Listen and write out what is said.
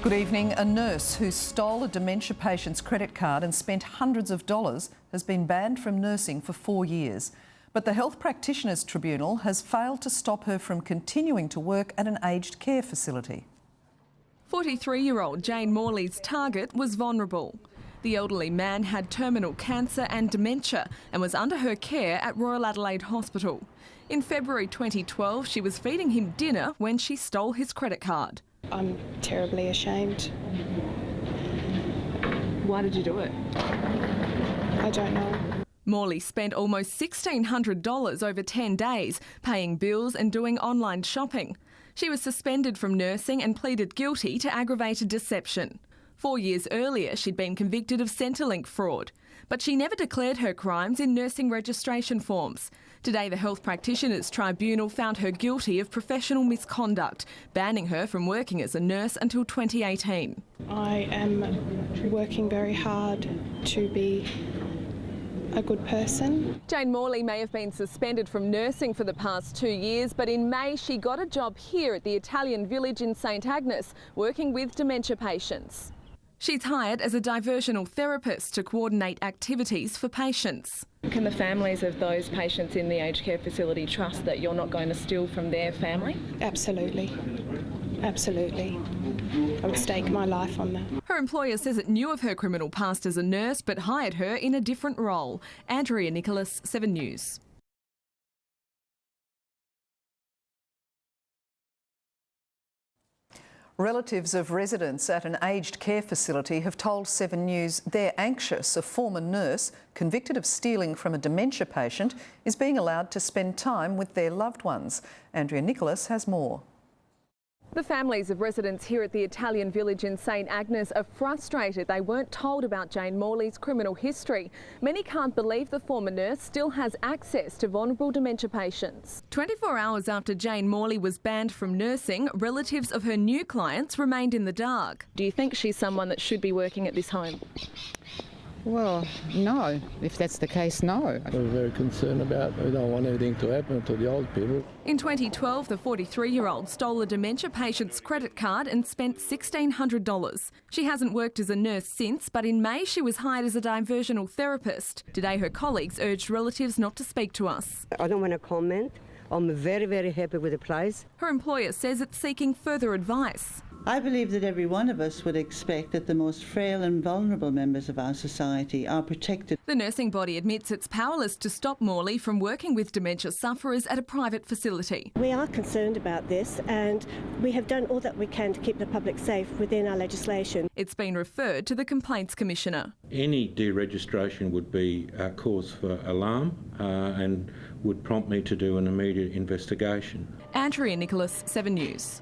Good evening. A nurse who stole a dementia patient's credit card and spent hundreds of dollars has been banned from nursing for 4 years. But the Health Practitioners Tribunal has failed to stop her from continuing to work at an aged care facility. 43-year-old JAYNE Morley's target was vulnerable. The elderly man had terminal cancer and dementia and was under her care at Royal Adelaide Hospital. In February 2012, she was feeding him dinner when she stole his credit card. I'm terribly ashamed. Why did you do it? I don't know. Morley spent almost $1,600 over 10 days, paying bills and doing online shopping. She was suspended from nursing and pleaded guilty to aggravated deception. 4 years earlier, she'd been convicted of Centrelink fraud, but she never declared her crimes in nursing registration forms. Today, the Health Practitioners Tribunal found her guilty of professional misconduct, banning her from working as a nurse until 2018. I am working very hard to be a good person. JAYNE Morley may have been suspended from nursing for the past 2 years, but in May she got a job here at the Italian village in St Agnes, working with dementia patients. She's hired as a diversional therapist to coordinate activities for patients. Can the families of those patients in the aged care facility trust that you're not going to steal from their family? Absolutely. Absolutely. I would stake my life on that. Her employer says it knew of her criminal past as a nurse but hired her in a different role. Andrea Nicolas, 7 News. Relatives of residents at an aged care facility have told 7 News they're anxious a former nurse convicted of stealing from a dementia patient is being allowed to spend time with their loved ones. Andrea Nicolas has more. The families of residents here at the Italian village in St Agnes are frustrated they weren't told about JAYNE Morley's criminal history. Many can't believe the former nurse still has access to vulnerable dementia patients. 24 hours after JAYNE Morley was banned from nursing, relatives of her new clients remained in the dark. Do you think she's someone that should be working at this home? Well, no. If that's the case, no. We're very concerned about we don't want anything to happen to the old people. In 2012, the 43-year-old stole a dementia patient's credit card and spent $1,600. She hasn't worked as a nurse since, but in May she was hired as a diversional therapist. Today her colleagues urged relatives not to speak to us. I don't want to comment. I'm very, very happy with the place. Her employer says it's seeking further advice. I believe that every one of us would expect that the most frail and vulnerable members of our society are protected. The nursing body admits it's powerless to stop Morley from working with dementia sufferers at a private facility. We are concerned about this and we have done all that we can to keep the public safe within our legislation. It's been referred to the Complaints Commissioner. Any deregistration would be a cause for alarm and would prompt me to do an immediate investigation. Andrea Nicolas, 7 News.